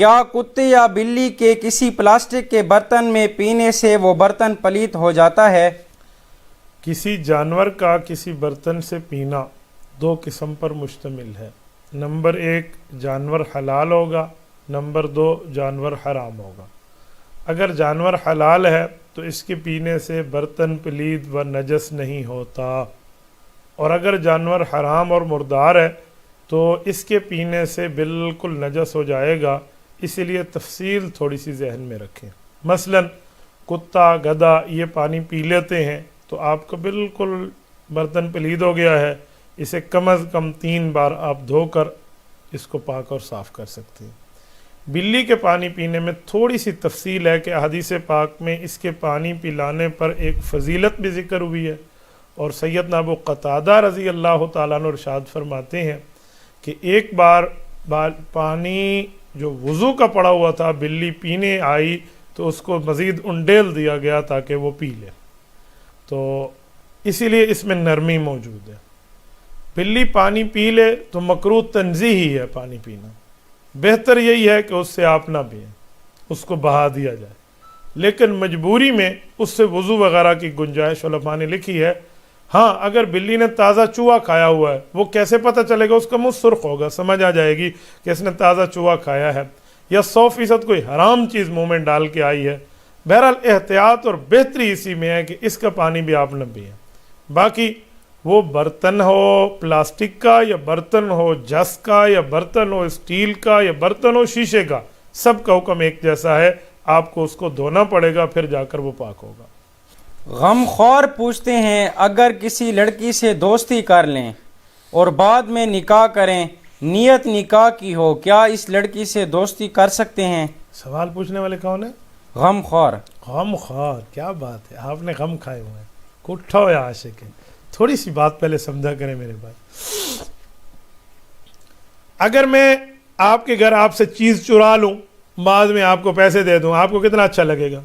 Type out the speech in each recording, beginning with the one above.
کیا کتے یا بلی کے کسی پلاسٹک کے برتن میں پینے سے وہ برتن پلید ہو جاتا ہے؟ کسی جانور کا کسی برتن سے پینا دو قسم پر مشتمل ہے۔ نمبر 1 جانور حلال ہوگا، نمبر 2 جانور حرام ہوگا۔ اگر جانور حلال ہے تو اس کے پینے سے برتن پلید و نجس نہیں ہوتا، اور اگر جانور حرام اور مردار ہے تو اس کے پینے سے بالکل نجس ہو جائے گا۔ اسی لیے تفصیل تھوڑی سی ذہن میں رکھیں۔ مثلا کتا، گدھا یہ پانی پی لیتے ہیں تو آپ کا بالکل برتن پلید ہو گیا ہے، اسے کم از کم 3 بار آپ دھو کر اس کو پاک اور صاف کر سکتے ہیں۔ بلی کے پانی پینے میں تھوڑی سی تفصیل ہے کہ حدیث پاک میں اس کے پانی پلانے پر ایک فضیلت بھی ذکر ہوئی ہے، اور سیدنا ابو قتادہ رضی اللہ تعالیٰ عنہ ارشاد فرماتے ہیں کہ ایک بار پانی جو وضو کا پڑا ہوا تھا بلی پینے آئی تو اس کو مزید انڈیل دیا گیا تاکہ وہ پی لے، تو اسی لیے اس میں نرمی موجود ہے۔ بلی پانی پی لے تو مکروہ تنزیہی ہے پانی پینا، بہتر یہی ہے کہ اس سے آپ نہ پئیں، اس کو بہا دیا جائے، لیکن مجبوری میں اس سے وضو وغیرہ کی گنجائش علماء نے لکھی ہے۔ ہاں اگر بلی نے تازہ چوہا کھایا ہوا ہے، وہ کیسے پتہ چلے گا؟ اس کا منہ سرخ ہوگا، سمجھ آ جائے گی کہ اس نے تازہ چوہا کھایا ہے، یا 100% کوئی حرام چیز منہ میں ڈال کے آئی ہے۔ بہرحال احتیاط اور بہتری اسی میں ہے کہ اس کا پانی بھی آپ نہ پئیں۔ باقی وہ برتن ہو پلاسٹک کا، یا برتن ہو جس کا، یا برتن ہو اسٹیل کا، یا برتن ہو شیشے کا، سب کا حکم ایک جیسا ہے، آپ کو اس کو دھونا پڑے گا، پھر جا کر وہ پاک ہوگا۔ غم خور پوچھتے ہیں اگر کسی لڑکی سے دوستی کر لیں اور بعد میں نکاح کریں، نیت نکاح کی ہو، کیا اس لڑکی سے دوستی کر سکتے ہیں؟ سوال پوچھنے والے کون ہیں؟ غم خور۔ غم خور، کیا بات ہے، آپ نے غم کھائے ہوئے ہیں، کٹھا ہو یا عاشق ہے۔ تھوڑی سی بات پہلے سمجھا کریں میرے بھائی۔ اگر میں آپ کے گھر آپ سے چیز چرا لوں، بعد میں آپ کو پیسے دے دوں، آپ کو کتنا اچھا لگے گا؟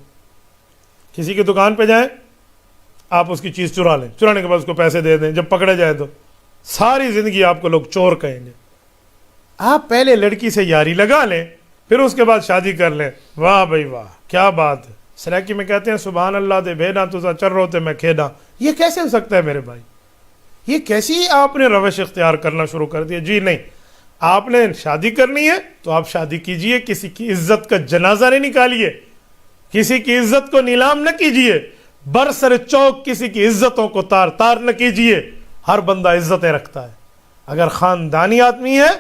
کسی کی دکان پہ جائیں، آپ اس کی چیز چرا لیں، چرانے کے بعد اس کو پیسے دے دیں، جب پکڑے جائے تو ساری زندگی آپ کو لوگ چور کہیں گے۔ آپ پہلے لڑکی سے یاری لگا لیں، پھر اس کے بعد شادی کر لیں، واہ بھائی واہ کیا بات ہے۔ سریکی میں کہتے ہیں سبحان اللہ دے بھینا تجھا چر روتے میں کھینا۔ یہ کیسے ہو سکتا ہے میرے بھائی؟ یہ کیسی آپ نے روش اختیار کرنا شروع کر دیا؟ جی نہیں، آپ نے شادی کرنی ہے تو آپ شادی کیجئے، کسی کی عزت کا جنازہ نہیں نکالیے، کسی کی عزت کو نیلام نہ کیجئے، برسر چوک کسی کی عزتوں کو تار تار نہ کیجئے۔ ہر بندہ عزتیں رکھتا ہے، اگر خاندانی آدمی ہے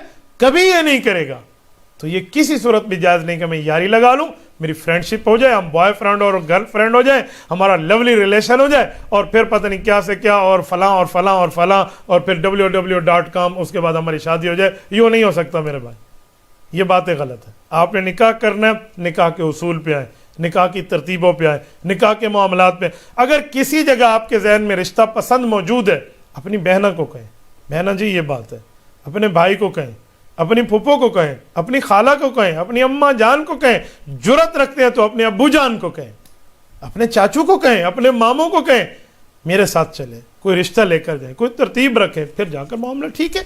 کبھی یہ نہیں کرے گا، تو یہ کسی صورت بھی جائز نہیں کہ میں یاری لگا لوں، میری فرینڈشپ ہو جائے، ہم بوائے فرینڈ اور گرل فرینڈ ہو جائیں، ہمارا لولی ریلیشن ہو جائے، اور پھر پتہ نہیں کیا سے کیا اور فلاں اور فلاں اور فلاں، اور پھر www.com، اس کے بعد ہماری شادی ہو جائے۔ یوں نہیں ہو سکتا میرے بھائی، یہ باتیں غلط ہیں۔ آپ نے نکاح کرنا ہے، نکاح کے اصول پہ آئیں، نکاح کی ترتیبوں پہ آئیں، نکاح کے معاملات پہ۔ اگر کسی جگہ آپ کے ذہن میں رشتہ پسند موجود ہے، اپنی بہنہ کو کہیں، بہنہ جی یہ بات ہے، اپنے بھائی کو کہیں، اپنی پھپھو کو کہیں، اپنی خالہ کو کہیں، اپنی اماں جان کو کہیں، جرت رکھتے ہیں تو اپنے ابو جان کو کہیں، اپنے چاچو کو کہیں، اپنے ماموں کو کہیں میرے ساتھ چلیں، کوئی رشتہ لے کر جائیں، کوئی ترتیب رکھیں، پھر جا کر معاملہ ٹھیک ہے۔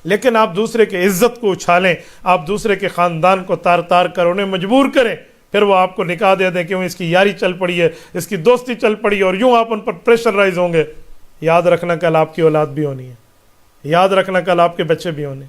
لیکن آپ دوسرے کے عزت کو اچھالیں، آپ دوسرے کے خاندان کو تار تار کر انہیں مجبور کریں، پھر وہ آپ کو نکاح دے دیں کہ اس کی یاری چل پڑی ہے، اس کی دوستی چل پڑی ہے، اور یوں آپ ان پر پریشرائز ہوں گے۔ یاد رکھنا کل آپ کی اولاد بھی ہونی ہے، یاد رکھنا کل آپ کے بچے بھی ہونے،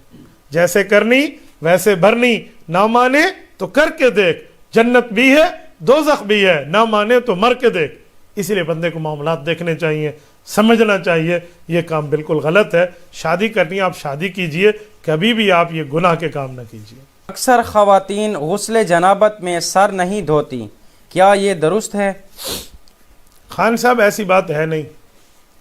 جیسے کرنی ویسے بھرنی، نہ مانے تو کر کے دیکھ، جنت بھی ہے دوزخ بھی ہے، نہ مانے تو مر کے دیکھ۔ اسی لیے بندے کو معاملات دیکھنے چاہیے، سمجھنا چاہیے، یہ کام بالکل غلط ہے۔ شادی کرنی آپ شادی کیجئے، کبھی بھی آپ یہ گناہ کے کام نہ کیجئے۔ اکثر خواتین غسل جنابت میں سر نہیں دھوتی، کیا یہ درست ہے؟ خان صاحب ایسی بات ہے نہیں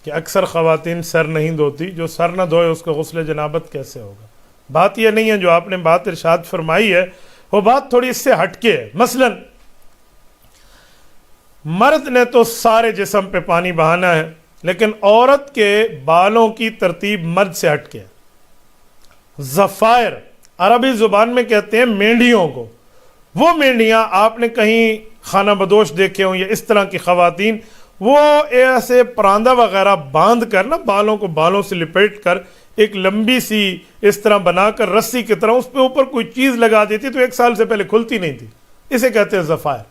کہ اکثر خواتین سر نہیں دھوتی، جو سر نہ دھوئے اس کو غسل جنابت کیسے ہوگا؟ بات یہ نہیں ہے، جو آپ نے بات ارشاد فرمائی ہے وہ بات تھوڑی اس سے ہٹ کے ہے۔ مثلا مرد نے تو سارے جسم پہ پانی بہانا ہے، لیکن عورت کے بالوں کی ترتیب مرد سے ہٹ کے ہے۔ ضفائر عربی زبان میں کہتے ہیں مینڈیوں کو، وہ مینڈیاں آپ نے کہیں خانہ بدوش دیکھے ہوں یا اس طرح کی خواتین، وہ ایسے پراندہ وغیرہ باندھ کر نا بالوں کو بالوں سے لپیٹ کر ایک لمبی سی اس طرح بنا کر رسی کی طرح اس پہ اوپر کوئی چیز لگا دیتی تو 1 سال سے پہلے کھلتی نہیں تھی، اسے کہتے ہیں ضفائر.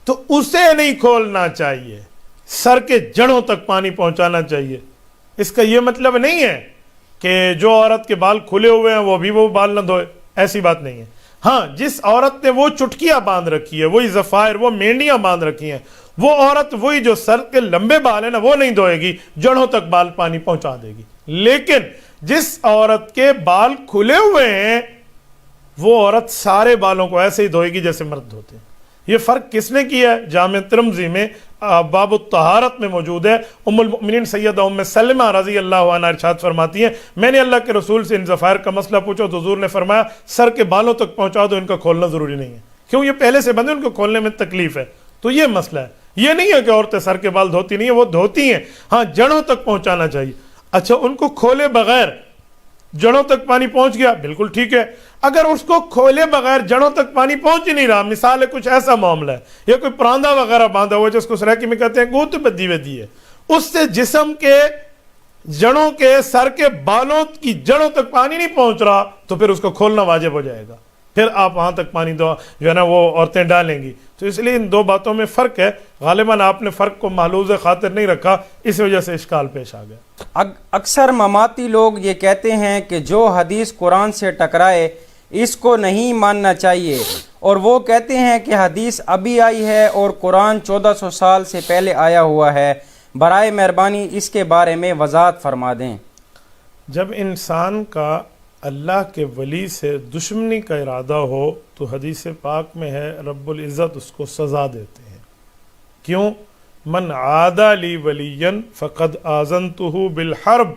تو اسے نہیں کھولنا چاہیے، سر کے جڑوں تک پانی پہنچانا چاہیے. اس کا یہ مطلب نہیں ہے کہ جو عورت کے بال کھلے ہوئے ہیں وہ بھی وہ بال نہ دھوئے، ایسی بات نہیں ہے. ہاں، جس عورت نے وہ چٹکیاں باندھ رکھی ہے، وہی ضفائر، وہ مینڈیاں باندھ رکھی ہیں، وہ عورت وہی جو سر کے لمبے بال ہیں نا وہ نہیں دھوئے گی، جڑوں تک بال پانی پہنچا دے گی. لیکن جس عورت کے بال کھلے ہوئے ہیں وہ عورت سارے بالوں کو ایسے ہی دھوئے گی جیسے مرد دھوتے ہیں. یہ فرق کس نے کیا ہے؟ جامع ترمذی میں باب الطہارت میں موجود ہے. ام المؤمنین سیدہ ام سلمہ رضی اللہ عنہا ارشاد فرماتی ہیں میں نے اللہ کے رسول سے ان ضفائر کا مسئلہ پوچھا تو حضور نے فرمایا سر کے بالوں تک پہنچا دو، ان کا کھولنا ضروری نہیں ہے. کیوں؟ یہ پہلے سے بندے، ان کو کھولنے میں تکلیف ہے. تو یہ مسئلہ ہے. یہ نہیں ہے کہ عورتیں سر کے بال دھوتی نہیں ہیں، وہ دھوتی ہیں، ہاں جڑوں تک پہنچانا چاہیے. اچھا، ان کو کھولے بغیر جڑوں تک پانی پہنچ گیا، بالکل ٹھیک ہے. اگر اس کو کھولے بغیر جڑوں تک پانی پہنچ ہی نہیں رہا، مثال ہے کچھ ایسا معاملہ ہے یا کوئی پراندہ وغیرہ باندھا ہوا جس کو سرائکی میں کہتے ہیں گوت بدی ودی ہے، اس سے جسم کے جڑوں کے سر کے بالوں کی جڑوں تک پانی نہیں پہنچ رہا تو پھر اس کو کھولنا واجب ہو جائے گا. پھر آپ وہاں تک پانی جو ہے نا وہ عورتیں ڈالیں گی. تو اس لیے ان دو باتوں میں فرق ہے. غالباً آپ نے فرق کو محلوظ خاطر نہیں رکھا، اس وجہ سے اشکال پیش آ گیا. اکثر مماتی لوگ یہ کہتے ہیں کہ جو حدیث قرآن سے ٹکرائے اس کو نہیں ماننا چاہیے، اور وہ کہتے ہیں کہ حدیث ابھی آئی ہے اور قرآن 1400 سال سے پہلے آیا ہوا ہے. برائے مہربانی اس کے بارے میں وضاحت فرما دیں. جب انسان کا اللہ کے ولی سے دشمنی کا ارادہ ہو تو حدیث پاک میں ہے رب العزت اس کو سزا دیتے ہیں. کیوں؟ من عادى لی ولیا فقد آذنتہ بالحرب،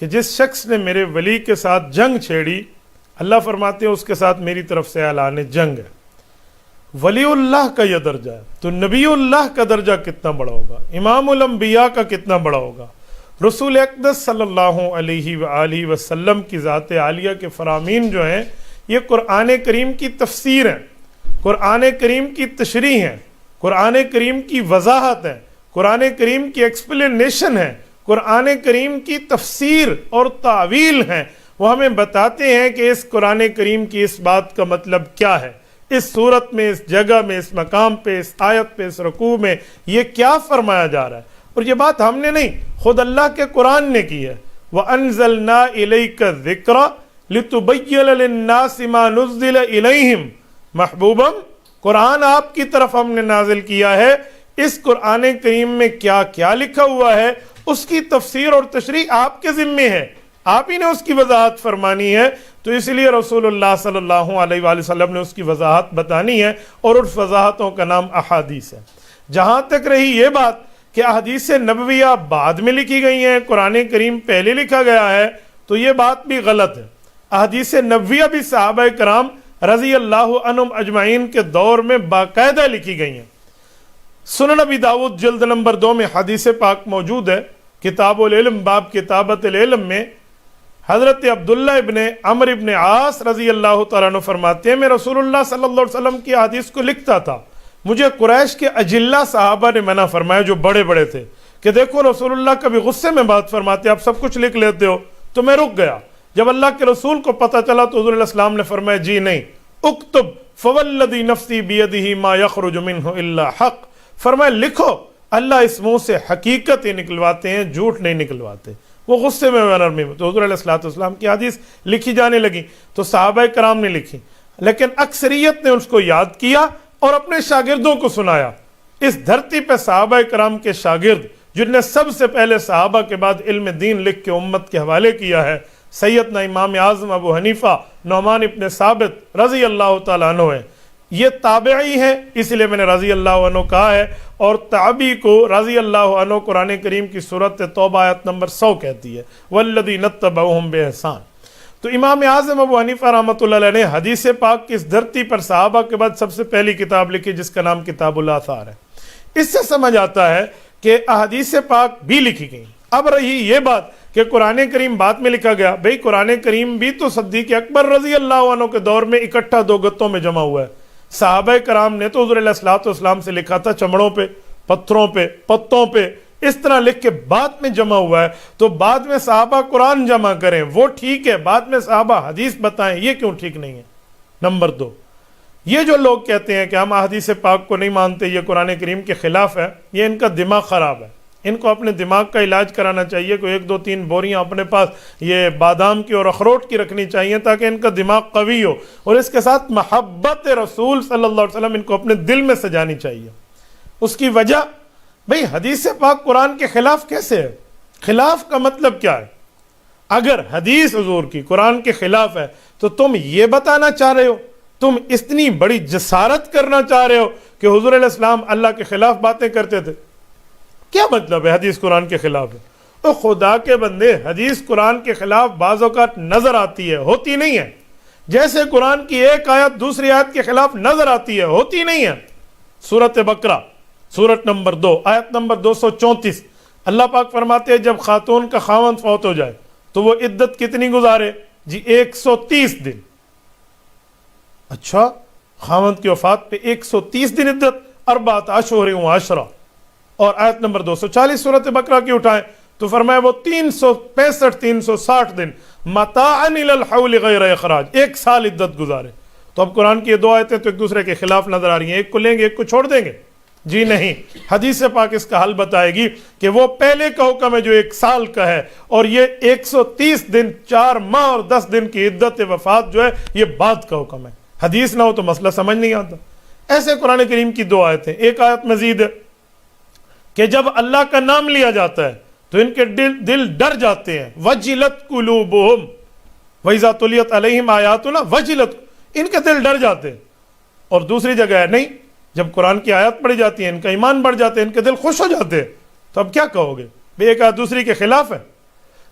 کہ جس شخص نے میرے ولی کے ساتھ جنگ چھیڑی، اللہ فرماتے ہیں اس کے ساتھ میری طرف سے اعلان جنگ ہے. ولی اللہ کا یہ درجہ ہے تو نبی اللہ کا درجہ کتنا بڑا ہوگا، امام الانبیاء کا کتنا بڑا ہوگا. رسول اقدس صلی اللہ علیہ وآلہ وسلم کی ذات عالیہ کے فرامین جو ہیں یہ قرآن کریم کی تفسیر ہیں، قرآن کریم کی تشریح ہیں، قرآن کریم کی وضاحت ہے، قرآن کریم کی ایکسپلینیشن ہے، قرآن کریم کی تفسیر اور تعویل ہیں. وہ ہمیں بتاتے ہیں کہ اس قرآن کریم کی اس بات کا مطلب کیا ہے، اس صورت میں، اس جگہ میں، اس مقام پہ، اس آیت پہ، اس رکوع میں یہ کیا فرمایا جا رہا ہے. اور یہ بات ہم نے نہیں، خود اللہ کے قرآن نے کی ہے. وَأَنزَلْنَا إِلَيْكَ الذِّكْرَ لِتُبَيِّنَ لِلنَّاسِ مَا نُزِّلَ إِلَيْهِمْ. محبوبم، قرآن آپ کی طرف ہم نے نازل کیا ہے، اس قرآن کریم میں کیا کیا لکھا ہوا ہے اس کی تفسیر اور تشریح آپ کے ذمے ہے، آپ ہی نے اس کی وضاحت فرمانی ہے. تو اس لیے رسول اللہ صلی اللہ علیہ وآلہ وسلم نے اس کی وضاحت بتانی ہے اور اس وضاحتوں کا نام احادیث ہے. جہاں تک رہی یہ بات کہ احادیث نبویہ بعد میں لکھی گئی ہیں، قرآن کریم پہلے لکھا گیا ہے، تو یہ بات بھی غلط ہے. احادیث نبویہ بھی صحابہ کرام رضی اللہ عنہم اجمعین کے دور میں باقاعدہ لکھی گئی ہیں. سنن ابی داؤد جلد نمبر 2 میں حدیث پاک موجود ہے، کتاب العلم باب کتابت العلم میں حضرت عبداللہ ابن عمرو ابن عاص رضی اللہ تعالیٰ عنہ فرماتے ہیں میں رسول اللہ صلی اللہ علیہ وسلم کی حدیث کو لکھتا تھا، مجھے قریش کے اجلہ صحابہ نے منع فرمایا جو بڑے بڑے تھے کہ دیکھو رسول اللہ کبھی غصے میں بات فرماتے آپ سب کچھ لکھ لیتے ہو. تو میں رک گیا. جب اللہ کے رسول کو پتہ چلا تو حضور علیہ السلام نے فرمایا جی نہیں، اکتب فوالذی نفسی بیدہ ما یخرج منہ الا حق، فرمایا لکھو، اللہ اس منہ سے حقیقت ہی نکلواتے ہیں، جھوٹ نہیں نکلواتے. وہ غصے میں نرمی میں تو حضور علیہ السلام کی حدیث لکھی جانے لگی تو صحابہ کرام نے لکھی، لیکن اکثریت نے اس کو یاد کیا اور اپنے شاگردوں کو سنایا. اس دھرتی پہ صحابہ کرام کے شاگرد جن نے سب سے پہلے صحابہ کے بعد علم دین لکھ کے امت کے حوالے کیا ہے، سیدنا امام اعظم ابو حنیفہ نعمان ابن ثابت رضی اللہ تعالیٰ عنہ ہے. یہ تابعی ہیں اس لیے میں نے رضی اللہ عنہ کہا ہے، اور تابعی کو رضی اللہ عنہ قرآن کریم کی سورۃ توبہ آیت نمبر 100 کہتی ہے والذین اتبعوہم بإحسان. تو امام اعظم ابو حنیفہ رحمۃ اللہ علیہ نے حدیث پاک کی اس دھرتی پر صحابہ کے بعد سب سے پہلی کتاب لکھی جس کا نام کتاب الآثار ہے. اس سے سمجھ آتا ہے کہ احادیث پاک بھی لکھی گئی. اب رہی یہ بات کہ قرآن کریم بعد میں لکھا گیا، بھئی قرآن کریم بھی تو صدیق اکبر رضی اللہ عنہ کے دور میں اکٹھا 2 گتوں میں جمع ہوا ہے. صحابہ کرام نے تو حضور علیہ الصلوۃ والسلام سے لکھا تھا چمڑوں پہ، پتھروں پہ، پتوں پہ. اس طرح لکھ کے بعد میں جمع ہوا ہے تو بعد میں صحابہ قرآن جمع کریں وہ ٹھیک ہے، بعد میں صحابہ حدیث بتائیں یہ کیوں ٹھیک نہیں ہے؟ نمبر 2، یہ جو لوگ کہتے ہیں کہ ہم احادیث پاک کو نہیں مانتے، یہ قرآن کریم کے خلاف ہے، یہ ان کا دماغ خراب ہے، ان کو اپنے دماغ کا علاج کرانا چاہیے، کوئی 1 2 3 بوریاں اپنے پاس یہ بادام کی اور اخروٹ کی رکھنی چاہیے تاکہ ان کا دماغ قوی ہو، اور اس کے ساتھ محبت رسول صلی اللہ علیہ وسلم ان کو اپنے دل میں سجانی چاہیے۔ اس کی وجہ بھئی حدیث پاک قرآن کے خلاف کیسے ہے؟ خلاف کا مطلب کیا ہے؟ اگر حدیث حضور کی قرآن کے خلاف ہے تو تم یہ بتانا چاہ رہے ہو، تم اتنی بڑی جسارت کرنا چاہ رہے ہو کہ حضور علیہ السلام اللہ کے خلاف باتیں کرتے تھے؟ کیا مطلب ہے حدیث قرآن کے خلاف ہے؟ تو خدا کے بندے حدیث قرآن کے خلاف بعض اوقات نظر آتی ہے، ہوتی نہیں ہے، جیسے قرآن کی ایک آیت دوسری آیت کے خلاف نظر آتی ہے، ہوتی نہیں ہے۔ سورۃ بقرہ سورت نمبر 2 آیت نمبر 234 اللہ پاک فرماتے ہیں جب خاتون کا خاوند فوت ہو جائے تو وہ عدت کتنی گزارے؟ جی 130 دن۔ اچھا، خاوند کی وفات پہ 130 دن عدت، 4 اشہر و عشرہ۔ اور آیت نمبر 240 سورۃ بقرہ کی اٹھائیں تو فرمایا وہ 365 360 دن متاعا الی الحول غیر اخراج، 1 سال عدت گزارے۔ تو اب قرآن کی یہ 2 آیتیں تو ایک دوسرے کے خلاف نظر آ رہی ہیں، ایک کو لیں گے ایک کو چھوڑ دیں گے؟ جی نہیں، حدیث پاک اس کا حل بتائے گی کہ وہ پہلے کا حکم ہے جو 1 سال کا ہے، اور یہ 130 دن 4 ماہ اور 10 دن کی عدت وفات جو ہے یہ بعد کا حکم ہے۔ حدیث نہ ہو تو مسئلہ سمجھ نہیں آتا۔ ایسے قرآن کریم کی 2 آیتیں، ایک آیت مزید ہے کہ جب اللہ کا نام لیا جاتا ہے تو ان کے دل ڈر جاتے ہیں، وجلت قلوبہم وَإِذَا تُلِيَتْ عَلَيْهِمْ آیاتنا وجلت، ان کے دل ڈر جاتے ہیں۔ اور دوسری جگہ ہے نہیں، جب قرآن کی آیات پڑھی جاتی ہے ان کا ایمان بڑھ جاتے ہیں، ان کے دل خوش ہو جاتے ہیں۔ تو اب کیا کہو گے؟ ایک آیت دوسری کے خلاف ہے۔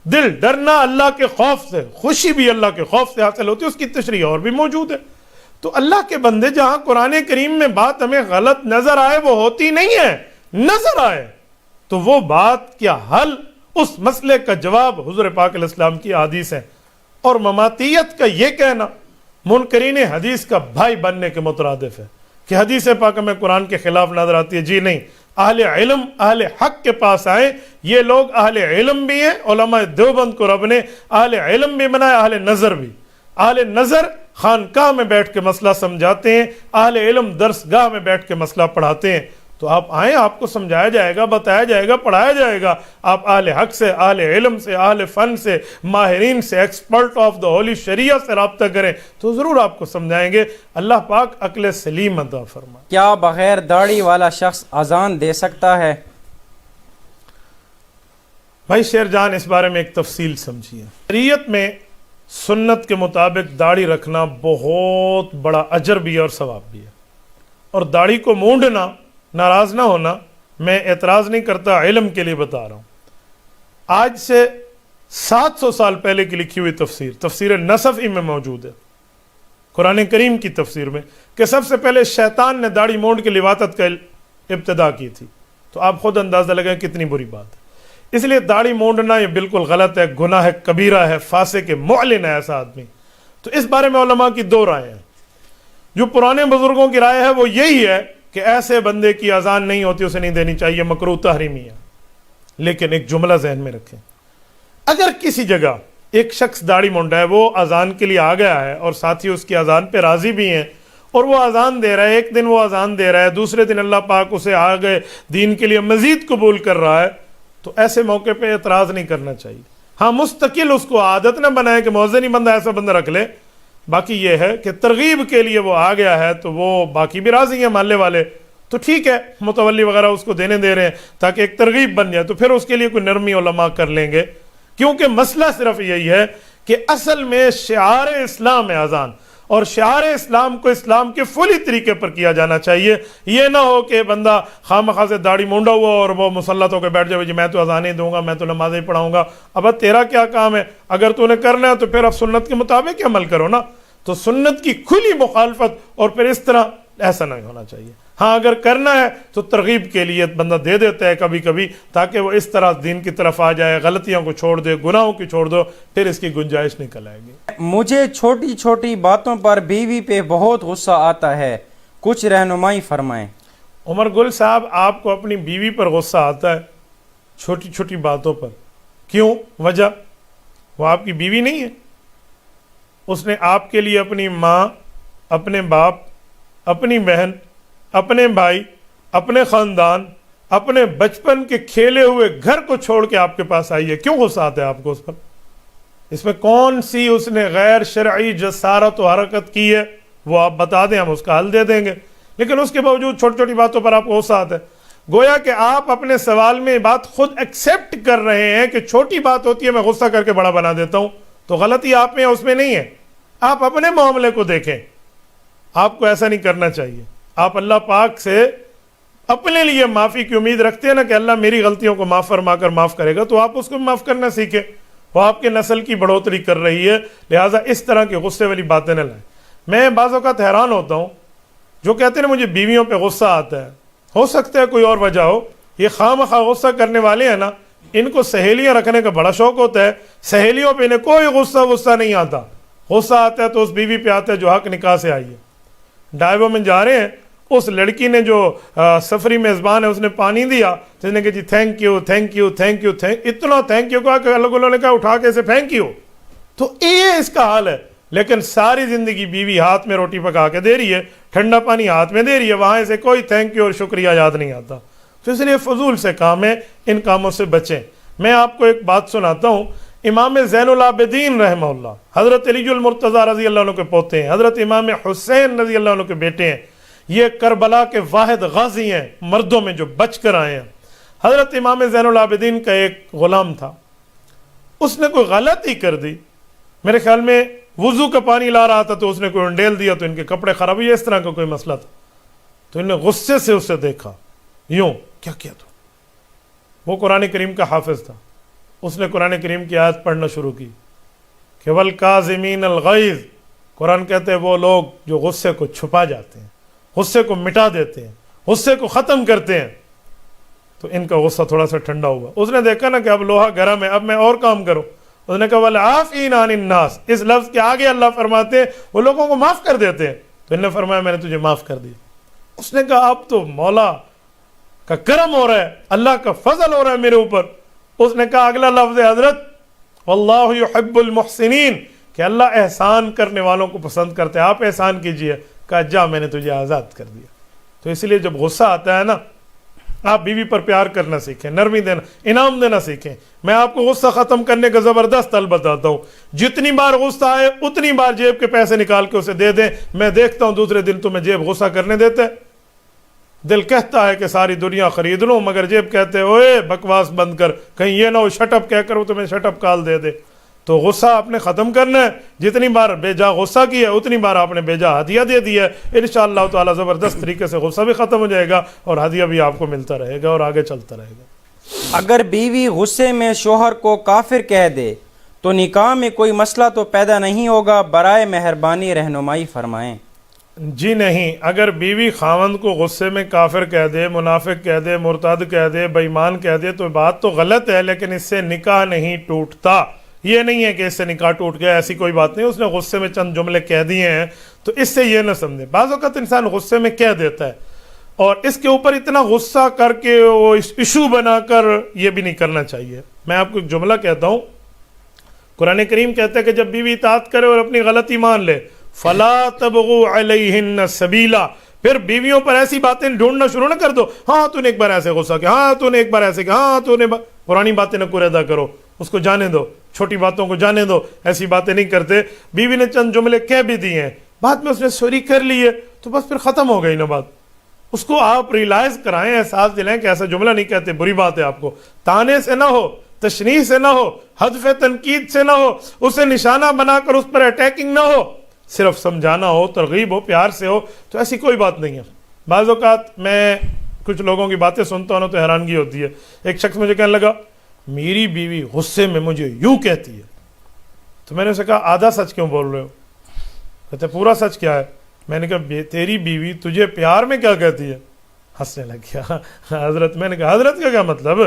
دل ڈرنا اللہ کے خوف سے، خوشی بھی اللہ کے خوف سے حاصل ہوتی ہے، اس کی تشریح اور بھی موجود ہے۔ تو اللہ کے بندے جہاں قرآن کریم میں بات ہمیں غلط نظر آئے وہ ہوتی نہیں ہے، نظر آئے تو وہ بات کیا حل، اس مسئلے کا جواب حضور پاک علیہ السلام کی احادیث ہے۔ اور مماتیت کا یہ کہنا منکرین حدیث کا بھائی بننے کے مترادف ہے کہ حدیث پاک میں قرآن کے خلاف نظر آتی ہے۔ جی نہیں، اہل علم اہل حق کے پاس آئیں، یہ لوگ اہل علم بھی ہیں، علماء دیوبند کو رب نے اہل علم بھی بنایا، اہل نظر بھی۔ اہل نظر خانقاہ میں بیٹھ کے مسئلہ سمجھاتے ہیں، اہل علم درسگاہ میں بیٹھ کے مسئلہ پڑھاتے ہیں۔ تو آپ آئیں، آپ کو سمجھایا جائے گا، بتایا جائے گا، پڑھایا جائے گا۔ آپ اہل حق سے، اہل علم سے، اہل فن سے، ماہرین سے، ایکسپرٹ آف دا ہولی شریعہ سے رابطہ کریں تو ضرور آپ کو سمجھائیں گے۔ اللہ پاک عقل سلیم عطا فرمائے۔ کیا بغیر داڑھی والا شخص اذان دے سکتا ہے؟ بھائی شیر جان اس بارے میں ایک تفصیل سمجھیے۔ شریعت میں سنت کے مطابق داڑھی رکھنا بہت بڑا اجر بھی ہے اور ثواب بھی ہے، اور داڑھی کو مونڈنا، ناراض نہ ہونا، میں اعتراض نہیں کرتا، علم کے لیے بتا رہا ہوں۔ آج سے 700 سال پہلے کی لکھی ہوئی تفسیر نصفی میں موجود ہے، قرآن کریم کی تفسیر میں، کہ سب سے پہلے شیطان نے داڑھی مونڈ کے لواطت کا ابتدا کی تھی۔ تو آپ خود اندازہ لگائیں کتنی بری بات ہے۔ اس لیے داڑھی مونڈنا یہ بالکل غلط ہے، گناہ کبیرہ ہے، فاسق معلن ہے ایسا آدمی۔ تو اس بارے میں علماء کی 2 رائے ہیں۔ جو پرانے بزرگوں کی رائے ہے وہ یہی ہے کہ ایسے بندے کی اذان نہیں ہوتی، اسے نہیں دینی چاہیے، مکروہ تحریمی ہے۔ لیکن ایک جملہ ذہن میں رکھیں، اگر کسی جگہ ایک شخص داڑھی مونڈا ہے، وہ اذان کے لیے آ گیا ہے اور ساتھی اس کی اذان پہ راضی بھی ہیں، اور وہ اذان دے رہا ہے، ایک دن وہ اذان دے رہا ہے، دوسرے دن اللہ پاک اسے آگے دین کے لیے مزید قبول کر رہا ہے، تو ایسے موقع پہ اعتراض نہیں کرنا چاہیے۔ ہاں مستقل اس کو عادت نہ بنائے کہ مؤذن ہی بندہ ایسا بندہ رکھ لے۔ باقی یہ ہے کہ ترغیب کے لیے وہ آ گیا ہے تو وہ باقی بھی راضی ہیں محلے والے، تو ٹھیک ہے، متولی وغیرہ اس کو دینے دے رہے ہیں تاکہ ایک ترغیب بن جائے، تو پھر اس کے لیے کوئی نرمی علماء کر لیں گے۔ کیونکہ مسئلہ صرف یہی ہے کہ اصل میں شعار اسلام ہے اذان، اور شعار اسلام کو اسلام کے فلی طریقے پر کیا جانا چاہیے۔ یہ نہ ہو کہ بندہ خواہ سے داڑھی مونڈا ہوا اور وہ مسلط ہو کے بیٹھ جائے، جی میں تو اذانیں دوں گا، میں تو نمازیں پڑھاؤں گا۔ اب تیرا کیا کام ہے؟ اگر تو نے کرنا ہے تو پھر اب سنت کے مطابق ہی عمل کرو نا۔ تو سنت کی کھلی مخالفت اور پھر اس طرح ایسا نہیں ہونا چاہیے۔ ہاں اگر کرنا ہے تو ترغیب کے لیے بندہ دے دیتا ہے کبھی کبھی، تاکہ وہ اس طرح دین کی طرف آ جائے، غلطیوں کو چھوڑ دے، گناہوں کی چھوڑ دو، پھر اس کی گنجائش نکل آئے گی۔ مجھے چھوٹی چھوٹی باتوں پر بیوی پہ بہت غصہ آتا ہے، کچھ رہنمائی فرمائیں۔ عمر گل صاحب، آپ کو اپنی بیوی پر غصہ آتا ہے چھوٹی چھوٹی باتوں پر. کیوں؟ وجہ وہ آپ کی بیوی نہیں ہے. اس نے آپ کے لیے اپنی ماں، اپنے باپ، اپنی بہن، اپنے بھائی، اپنے خاندان، اپنے بچپن کے کھیلے ہوئے گھر کو چھوڑ کے آپ کے پاس آئی ہے. کیوں غصہ آتا ہے آپ کو اس پر؟ اس میں کون سی اس نے غیر شرعی جسارت و حرکت کی ہے؟ وہ آپ بتا دیں، ہم اس کا حل دے دیں گے. لیکن اس کے باوجود چھوٹی چھوٹی باتوں پر آپ کو غصہ آتا ہے. گویا کہ آپ اپنے سوال میں بات خود ایکسیپٹ کر رہے ہیں کہ چھوٹی بات ہوتی ہے میں غصہ کر کے بڑا بنا دیتا ہوں. تو غلطی آپ میں ہے، اس میں نہیں ہے. آپ اپنے معاملے کو دیکھیں. آپ کو ایسا نہیں کرنا چاہیے. آپ اللہ پاک سے اپنے لیے معافی کی امید رکھتے ہیں نا کہ اللہ میری غلطیوں کو معاف فرما کر معاف کرے گا، تو آپ اس کو معاف کرنا سیکھیں. وہ آپ کے نسل کی بڑھوتری کر رہی ہے، لہٰذا اس طرح کی غصے والی باتیں نہ لائیں. میں بعض اوقات حیران ہوتا ہوں جو کہتے ہیں مجھے بیویوں پہ غصہ آتا ہے. ہو سکتا ہے کوئی اور وجہ ہو. یہ خواہ مخواہ غصہ کرنے والے ہیں نا، ان کو سہیلیاں رکھنے کا بڑا شوق ہوتا ہے. سہیلیوں پہ انہیں کوئی غصہ نہیں آتا. غصہ آتا ہے تو اس بیوی پہ آتا ہے جو حق نکاح سے آئی ہے. ڈائیو میں جا رہے ہیں، اس لڑکی نے جو سفری میزبان ہے اس نے پانی دیا تو اس نے کہا جی thank you thank you thank you اتنا تھینک یو کہا کہ اللہ نے کہا اٹھا کے اسے پھینک یو. تو یہ اس کا حال ہے. لیکن ساری زندگی بیوی ہاتھ میں روٹی پکا کے دے رہی ہے، ٹھنڈا پانی ہاتھ میں دے رہی ہے، وہاں سے کوئی تھینک یو اور شکریہ یاد نہیں آتا. تو اس لیے فضول سے کام ہے، ان کاموں سے بچیں. میں آپ کو ایک بات سناتا ہوں. امام زین العابدین رحمہ اللہ، حضرت علی المرتضیٰ رضی اللہ عنہ کے پوتے ہیں، حضرت امام حسین رضی اللہ عنہ کے بیٹے ہیں. یہ کربلا کے واحد غازی ہیں مردوں میں جو بچ کر آئے ہیں. حضرت امام زین العابدین کا ایک غلام تھا، اس نے کوئی غلطی کر دی. میرے خیال میں وضو کا پانی لا رہا تھا تو اس نے کوئی انڈیل دیا تو ان کے کپڑے خراب ہوئے، اس طرح کا کوئی مسئلہ تھا. تو انہوں نے غصے سے اسے دیکھا، یوں کیا کیا تو. وہ قرآن کریم کا حافظ تھا. اس نے قرآن کریم کی آیت پڑھنا شروع کی کہ وَالْكَاظِمِينَ الْغَيْظَ. قرآن کہتے ہیں وہ لوگ جو غصے کو چھپا جاتے ہیں، غصے کو مٹا دیتے ہیں، غصے کو ختم کرتے ہیں. تو ان کا غصہ تھوڑا سا ٹھنڈا ہوا. اس نے دیکھا نا کہ اب لوہا گرم ہے، اب میں اور کام کروں. اس نے کہا وَالْعَافِينَ عَنِ النَّاسِ. اس لفظ کے آگے اللہ فرماتے ہیں وہ لوگوں کو معاف کر دیتے ہیں. تو انہوں نے فرمایا میں نے تجھے معاف کر دیا. اس نے کہا اب تو مولا کا کرم ہو رہا ہے، اللہ کا فضل ہو رہا ہے میرے اوپر. اس نے کہا اگلا لفظ ہے حضرت واللہ یحب المحسنین، کہ اللہ احسان کرنے والوں کو پسند کرتے ہیں، آپ احسان کیجئے. کہا جا میں نے تجھے آزاد کر دیا. تو اس لیے جب غصہ آتا ہے نا، آپ بیوی پر پیار کرنا سیکھیں، نرمی دینا، انعام دینا سیکھیں. میں آپ کو غصہ ختم کرنے کا زبردست حل بتاتا ہوں. جتنی بار غصہ آئے اتنی بار جیب کے پیسے نکال کے اسے دے دیں. میں دیکھتا ہوں دوسرے دن تمہیں جیب غصہ کرنے دیتے. دل کہتا ہے کہ ساری دنیا خرید لوں، مگر جیب کہتے اوئے بکواس بند کر، کہیں یہ نہ ہو شٹ اپ کہہ کر وہ تمہیں شٹ اپ کال دے دے. تو غصہ آپ نے ختم کرنا ہے. جتنی بار بے جا غصہ کیا اتنی بار آپ نے بے جا ہدیہ دے دیا ہے. انشاءاللہ تعالی زبردست طریقے سے غصہ بھی ختم ہو جائے گا اور ہدیہ بھی آپ کو ملتا رہے گا اور آگے چلتا رہے گا. اگر بیوی غصے میں شوہر کو کافر کہہ دے تو نکاح میں کوئی مسئلہ تو پیدا نہیں ہوگا؟ برائے مہربانی رہنمائی فرمائیں. جی نہیں، اگر بیوی خاوند کو غصے میں کافر کہہ دے، منافق کہہ دے، مرتد کہہ دے، بے ایمان کہہ دے تو بات تو غلط ہے، لیکن اس سے نکاح نہیں ٹوٹتا. یہ نہیں ہے کہ اس سے نکاح ٹوٹ گیا، ایسی کوئی بات نہیں. اس نے غصے میں چند جملے کہہ دیے ہیں تو اس سے یہ نہ سمجھے. بعض اوقات انسان غصے میں کہہ دیتا ہے اور اس کے اوپر اتنا غصہ کر کے وہ ایشو بنا کر یہ بھی نہیں کرنا چاہیے. میں آپ کو ایک جملہ کہتا ہوں. قرآن کریم کہتا ہے کہ جب بیوی اطاعت کرے اور اپنی غلطی مان لے فَلَا تَبْغُوا عَلَيْهِنَّ سَبِيلًا، پھر بیویوں پر ایسی باتیں ڈھونڈنا شروع نہ کر دو. ہاں تو نے ایک بار ایسے غصہ کیا، ہاں تو نے ایک بار ایسے کیا، ہاں تو نے پرانی باتیں نہ کوئی ادا کرو. اس کو جانے دو، چھوٹی باتوں کو جانے دو. ایسی باتیں نہیں کرتے. بیوی نے چند جملے کہہ بھی دیے ہیں، بعد میں اس نے سوری کر لی ہے تو بس پھر ختم ہو گئی نا بات. اس کو آپ ریلائز کرائیں، احساس دلائیں کہ ایسا جملہ نہیں کہتے، بری بات ہے. آپ کو تانے سے نہ ہو، تشنیع سے نہ ہو، حذف تنقید سے نہ ہو، اسے نشانہ بنا کر اس پر اٹیکنگ نہ ہو، صرف سمجھانا ہو، ترغیب ہو، پیار سے ہو. تو ایسی کوئی بات نہیں ہے. بعض اوقات میں کچھ لوگوں کی باتیں سنتا ہوں تو حیرانگی ہوتی ہے. ایک شخص مجھے کہنے لگا میری بیوی غصے میں مجھے یوں کہتی ہے. تو میں نے اسے کہا آدھا سچ کیوں بول رہے ہو؟ کہتے پورا سچ کیا ہے؟ میں نے کہا تیری بیوی تجھے پیار میں کیا کہتی ہے؟ ہنسنے لگ گیا. حضرت، میں نے کہا حضرت کا کیا مطلب؟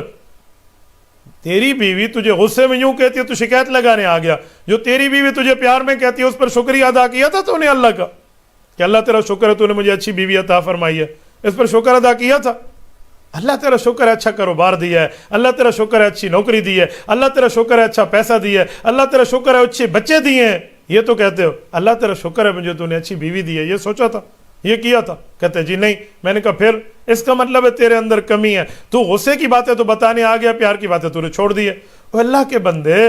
تیری بیوی تجھے غصے میں یوں کہتی ہے تو شکایت لگانے آ گیا. جو تیری بیوی تجھے پیار میں کہتی ہے اس پر شکریہ ادا کیا تھا تو نے اللہ کا کہ اللہ تیرا شکر ہے تو نے مجھے اچھی بیوی عطا فرمائی ہے، اس پر شکر ادا کیا تھا. اللہ تیرا شکر ہے اچھا کاروبار دیا ہے, اللہ تیرا شکر ہے اچھی نوکری دی ہے, اللہ تیرا شکر ہے اچھا پیسہ دیا ہے, اللہ تیرا شکر ہے اچھے بچے دیے ہیں, یہ تو کہتے ہو. اللہ تیرا شکر ہے مجھے تو نے اچھی بیوی دی ہے, یہ سوچا تھا, یہ کیا تھا. کہتے جی نہیں. میں نے کہا پھر اس کا مطلب ہے تیرے اندر کمی ہے, تو غصے کی باتیں تو بتانے آ گیا, پیار کی باتیں تو نے چھوڑ دی ہے. وہ اللہ کے بندے,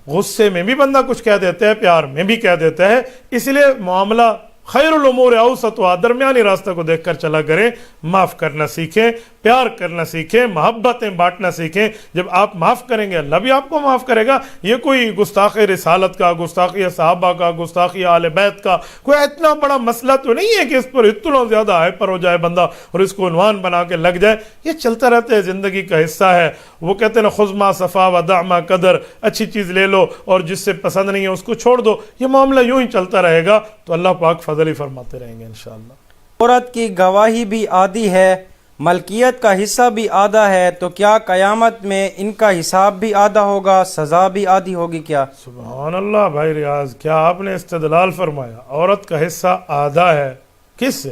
غصے میں بھی بندہ کچھ کہہ دیتا ہے, پیار میں بھی کہہ دیتا ہے. اس لیے معاملہ خیر الامور اوسطها, درمیانی راستہ کو دیکھ کر چلا کریں. معاف کرنا سیکھیں, پیار کرنا سیکھیں, محبتیں بانٹنا سیکھیں. جب آپ معاف کریں گے اللہ بھی آپ کو معاف کرے گا. یہ کوئی گستاخی رسالت کا, گستاخی صحابہ کا, گستاخی آل بیت کا کوئی اتنا بڑا مسئلہ تو نہیں ہے کہ اس پر اتنا زیادہ ہائپر ہو جائے بندہ اور اس کو عنوان بنا کے لگ جائے. یہ چلتا رہتا ہے, زندگی کا حصہ ہے. وہ کہتے ہیں نا خذ ما صفا ودع ما قدر, اچھی چیز لے لو اور جس سے پسند نہیں ہے اس کو چھوڑ دو. یہ معاملہ یوں ہی چلتا رہے گا تو اللہ پاک فضل ہی فرماتے رہیں گے انشاءاللہ. عورت کی گواہی بھی آدھی ہے, ملکیت کا حصہ بھی آدھا ہے, تو کیا قیامت میں ان کا حساب بھی آدھا ہوگا, سزا بھی آدھی ہوگی کیا؟ سبحان اللہ بھائی ریاض, کیا آپ نے استدلال فرمایا. عورت کا حصہ آدھا ہے, کس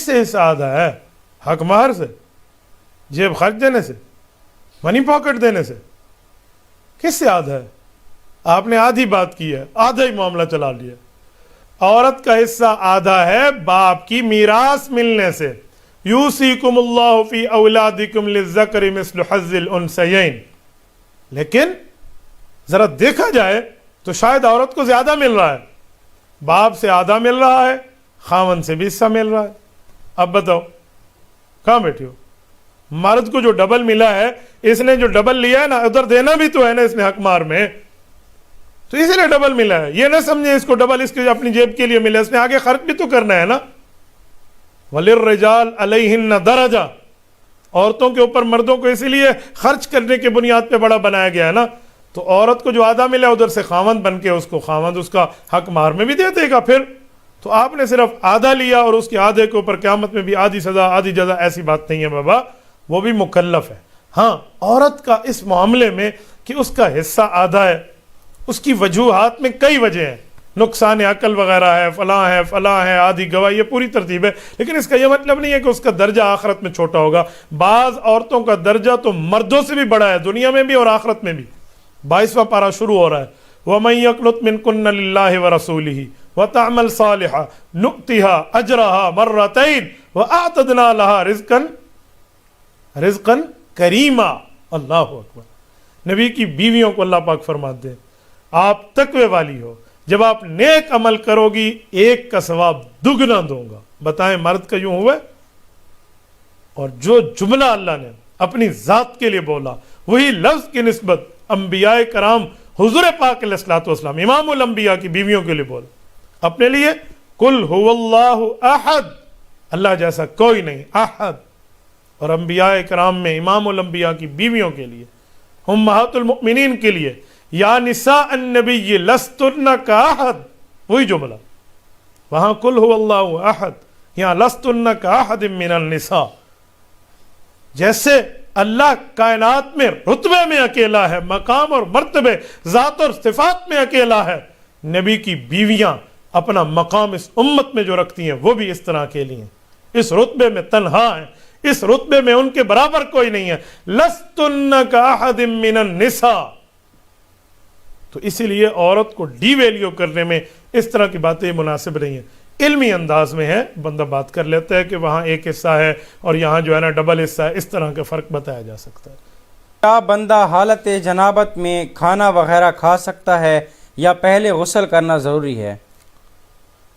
سے حصہ آدھا ہے؟ حق مہر سے, جیب خرچ دینے سے, منی پاکٹ دینے سے, کس سے آدھا ہے؟ آپ نے آدھی بات کی ہے, آدھا ہی معاملہ چلا لیا. عورت کا حصہ آدھا ہے باپ کی میراث ملنے سے. یوصیکم اللہ فی اولادکم للذکر مثل حظ الانثیین. لیکن ذرا دیکھا جائے تو شاید عورت کو زیادہ مل رہا ہے, باپ سے آدھا مل رہا ہے, خاوند سے بھی حصہ مل رہا ہے. اب بتاؤ کہاں بیٹھے ہو؟ مرد کو جو ڈبل ملا ہے, اس نے جو ڈبل لیا ہے نا, ادھر دینا بھی تو ہے نا اس نے حق مار میں, تو اسی لیے ڈبل ملا ہے. یہ نہ سمجھے اس کو ڈبل اس کے اپنی جیب کے لیے ملا, اس نے آگے خرچ بھی تو کرنا ہے نا. وَلِلرِّجَالِ عَلَيْهِنَّ دَرَجَةٌ, عورتوں کے اوپر مردوں کو اسی لیے خرچ کرنے کے بنیاد پہ بڑا بنایا گیا ہے نا. تو عورت کو جو آدھا ملا ادھر سے خاوند بن کے اس کو خاوند اس کا حق مار میں بھی دے دے گا. پھر تو آپ نے صرف آدھا لیا اور اس کے آدھے کے اوپر قیامت میں بھی آدھی سزا آدھی جزا, ایسی بات نہیں ہے بابا. وہ بھی مکلف ہے. ہاں عورت کا اس معاملے میں کہ اس کا حصہ آدھا ہے, اس کی وجوہات میں کئی وجہ ہیں, نقصان عقل وغیرہ ہے, فلاں ہے, آدھی گواہی, یہ پوری ترتیب ہے. لیکن اس کا یہ مطلب نہیں ہے کہ اس کا درجہ آخرت میں چھوٹا ہوگا. بعض عورتوں کا درجہ تو مردوں سے بھی بڑا ہے, دنیا میں بھی اور آخرت میں بھی. 22واں پارہ شروع ہو رہا ہے, وَمَن يَقْنُتْ مِنكُنَّ لِلَّهِ وَرَسُولِهِ وَتَعْمَلْ صَالِحًا نُؤْتِهَا أَجْرَهَا مَرَّتَيْنِ وَأَعْتَدْنَا لَهَا رِزْقًا كَرِيمًا. اللہ اکبر. نبی کی بیویوں کو اللہ پاک فرماتے ہیں آپ تقوی والی ہو, جب آپ نیک عمل کرو گی ایک کا ثواب دگنا دوں گا. بتائیں مرد کا یوں ہوا. اور جو جملہ اللہ نے اپنی ذات کے لیے بولا وہی لفظ کی نسبت انبیاء کرام حضور پاک علیہ الصلوۃ والسلام امام الانبیاء کی بیویوں کے لیے بولا اپنے لیے. قل هو اللہ احد, اللہ جیسا کوئی نہیں, احد. اور انبیاء کرام میں امام الانبیاء کی بیویوں کے لیے, امہات المؤمنین کے لیے, یا نساء النبی لستن کاحد, وہی جملہ. وہاں قل هو اللہ احد, یہاں لستن کاحد من النساء. جیسے اللہ کائنات میں رتبے میں اکیلا ہے, مقام اور مرتبے, ذات اور صفات میں اکیلا ہے, نبی کی بیویاں اپنا مقام اس امت میں جو رکھتی ہیں وہ بھی اس طرح اکیلی ہیں, اس رتبے میں تنہا ہیں, اس رتبے میں ان کے برابر کوئی نہیں ہے. لستن کاحد من النساء. تو اسی لیے عورت کو ڈی ویلیو کرنے میں اس طرح کی باتیں مناسب نہیں ہیں. علمی انداز میں ہے, بندہ بات کر لیتا ہے کہ وہاں ایک حصہ ہے اور یہاں جو ہے نا ڈبل حصہ ہے, اس طرح کا فرق بتایا جا سکتا ہے. کیا بندہ حالت جنابت میں کھانا وغیرہ کھا سکتا ہے یا پہلے غسل کرنا ضروری ہے؟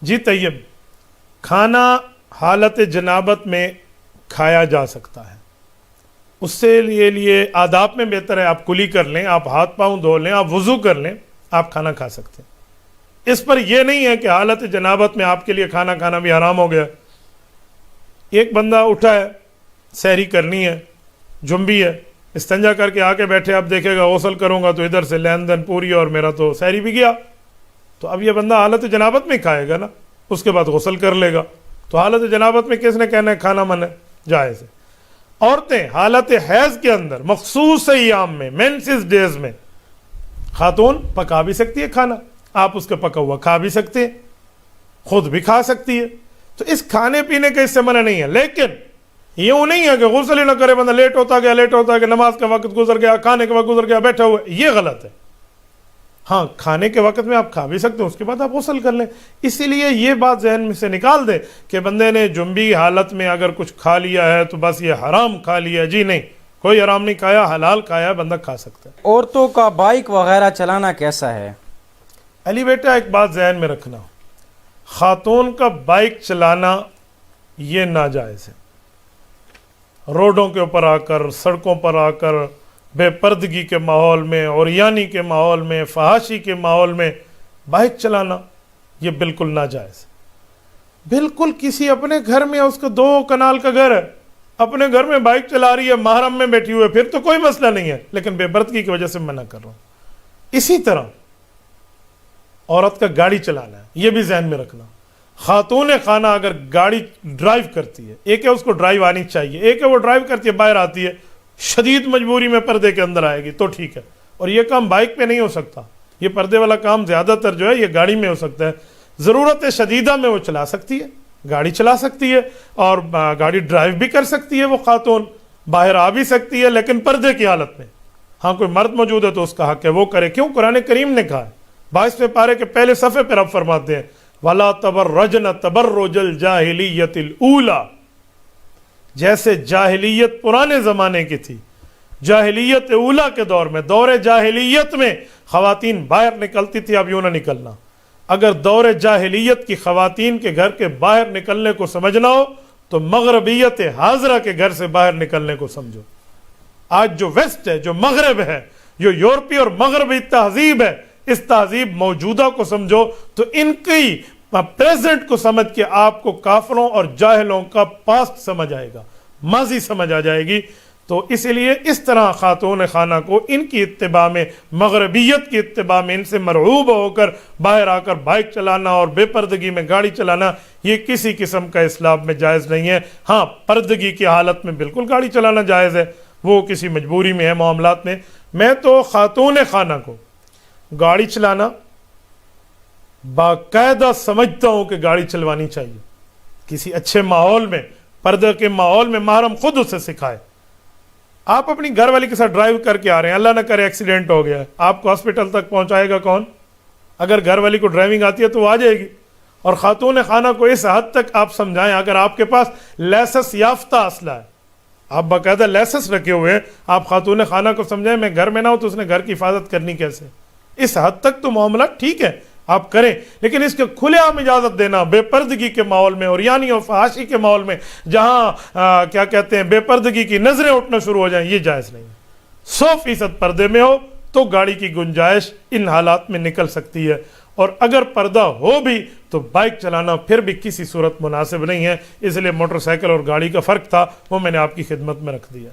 جی طیب, کھانا حالت جنابت میں کھایا جا سکتا ہے. اس سے لیے آداب میں بہتر ہے آپ کلی کر لیں, آپ ہاتھ پاؤں دھو لیں, آپ وضو کر لیں, آپ کھانا کھا سکتے ہیں. اس پر یہ نہیں ہے کہ حالت جنابت میں آپ کے لیے کھانا کھانا بھی حرام ہو گیا. ایک بندہ اٹھا ہے, سحری کرنی ہے, جنبی ہے, استنجا کر کے آ کے بیٹھے, اب دیکھے گا غسل کروں گا تو ادھر سے لین دین پوری اور میرا تو سحری بھی گیا. تو اب یہ بندہ حالت جنابت میں کھائے گا نا, اس کے بعد غسل کر لے گا. تو حالت جنابت میں کس نے کہنا ہے کھانا من ہے, جائز ہے. عورتیں حالت حیض کے اندر مخصوص ایام میں, مینسز ڈیز میں, خاتون پکا بھی سکتی ہے کھانا, آپ اس کا پکا ہوا کھا بھی سکتے ہیں, خود بھی کھا سکتی ہے. تو اس کھانے پینے کا اس سے منع نہیں ہے. لیکن یوں نہیں ہے کہ غسل ہی نہ کرے بندہ، لیٹ ہوتا گیا، نماز کا وقت گزر گیا، کھانے کا وقت گزر گیا، بیٹھا ہوا ہے، یہ غلط ہے۔ ہاں کھانے کے وقت میں آپ کھا بھی سکتے ہیں، اس کے بعد آپ غسل کر لیں۔ اسی لیے یہ بات ذہن میں سے نکال دیں کہ بندے نے جنبی حالت میں اگر کچھ کھا لیا ہے تو بس یہ حرام کھا لیا، جی نہیں، کوئی حرام نہیں کھایا، حلال کھایا، بندہ کھا سکتا ہے۔ عورتوں کا بائک وغیرہ چلانا کیسا ہے؟ علی بیٹا ایک بات ذہن میں رکھنا، خاتون کا بائک چلانا یہ ناجائز ہے۔ روڈوں کے اوپر آ کر، سڑکوں پر آ کر، بے پردگی کے ماحول میں، عریانی کے ماحول میں، فحاشی کے ماحول میں بائک چلانا یہ بالکل ناجائز ہے۔ بالکل کسی اپنے گھر میں، اس کا 2 کنال کا گھر ہے، اپنے گھر میں بائک چلا رہی ہے، محرم میں بیٹھی ہوئے، پھر تو کوئی مسئلہ نہیں ہے، لیکن بے پردگی کی وجہ سے منع کر رہا ہوں۔ اسی طرح عورت کا گاڑی چلانا ہے، یہ بھی ذہن میں رکھنا۔ خاتون خانہ اگر گاڑی ڈرائیو کرتی ہے، ایک ہے اس کو ڈرائیو آنی چاہیے، ایک ہے وہ ڈرائیو کرتی ہے باہر آتی ہے، شدید مجبوری میں پردے کے اندر آئے گی تو ٹھیک ہے، اور یہ کام بائک پہ نہیں ہو سکتا، یہ پردے والا کام زیادہ تر جو ہے یہ گاڑی میں ہو سکتا ہے۔ ضرورت شدیدہ میں وہ چلا سکتی ہے، گاڑی چلا سکتی ہے، اور گاڑی ڈرائیو بھی کر سکتی ہے، وہ خاتون باہر آ بھی سکتی ہے لیکن پردے کی حالت میں۔ ہاں کوئی مرد موجود ہے تو اس کا حق ہے وہ کرے، کیوں؟ قرآن کریم نے کہا ہے 22ویں پارے کے پہلے صفحے پر رب فرماتے ہیں وَلَا تَبَرَّجْنَ تَبَرُّجَ الْجَاهِلِيَّةِ الْأُولَى، جیسے جاہلیت پرانے زمانے کی تھی، جاہلیت اولا کے دور میں، دور جاہلیت میں خواتین باہر نکلتی تھی، اب یوں نہ نکلنا۔ اگر دور جاہلیت کی خواتین کے گھر کے باہر نکلنے کو سمجھنا ہو تو مغربیت حاضرہ کے گھر سے باہر نکلنے کو سمجھو۔ آج جو ویسٹ ہے، جو مغرب ہے، جو یورپی اور مغربی تہذیب ہے، اس تہذیب موجودہ کو سمجھو تو ان کی پریزنٹ کو سمجھ کے آپ کو کافروں اور جاہلوں کا پاسٹ سمجھ آئے گا، ماضی سمجھ آ جائے گی۔ تو اس لیے اس طرح خاتون خانہ کو ان کی اتباع میں، مغربیت کی اتباع میں، ان سے مرعوب ہو کر باہر آ کر بائک چلانا اور بے پردگی میں گاڑی چلانا یہ کسی قسم کا اسلام میں جائز نہیں ہے۔ ہاں پردگی کی حالت میں بالکل گاڑی چلانا جائز ہے، وہ کسی مجبوری میں ہے، معاملات میں۔ میں تو خاتون خانہ کو گاڑی چلانا باقاعدہ سمجھتا ہوں کہ گاڑی چلوانی چاہیے، کسی اچھے ماحول میں، پردے کے ماحول میں، محرم خود اسے سکھائے۔ آپ اپنی گھر والی کے ساتھ ڈرائیو کر کے آ رہے ہیں، اللہ نہ کرے ایکسیڈنٹ ہو گیا ہے، آپ کو ہاسپٹل تک پہنچائے گا کون؟ اگر گھر والی کو ڈرائیونگ آتی ہے تو وہ آ جائے گی۔ اور خاتون خانہ کو اس حد تک آپ سمجھائیں، اگر آپ کے پاس لائسنس یافتہ اسلحہ ہے، آپ باقاعدہ لائسنس رکھے ہوئے ہیں، آپ خاتون خانہ کو سمجھائیں میں گھر میں نہ ہوں تو اس نے گھر کی حفاظت کرنی کیسے؟ اس حد تک تو معاملہ ٹھیک ہے آپ کریں، لیکن اس کے کھلے عام اجازت دینا بے پردگی کے ماحول میں اور یعنی اور فحاشی کے ماحول میں، جہاں کیا کہتے ہیں بے پردگی کی نظریں اٹھنا شروع ہو جائیں، یہ جائز نہیں ہے۔ 100% پردے میں ہو تو گاڑی کی گنجائش ان حالات میں نکل سکتی ہے، اور اگر پردہ ہو بھی تو بائک چلانا پھر بھی کسی صورت مناسب نہیں ہے۔ اس لیے موٹر سائیکل اور گاڑی کا فرق تھا، وہ میں نے آپ کی خدمت میں رکھ دیا۔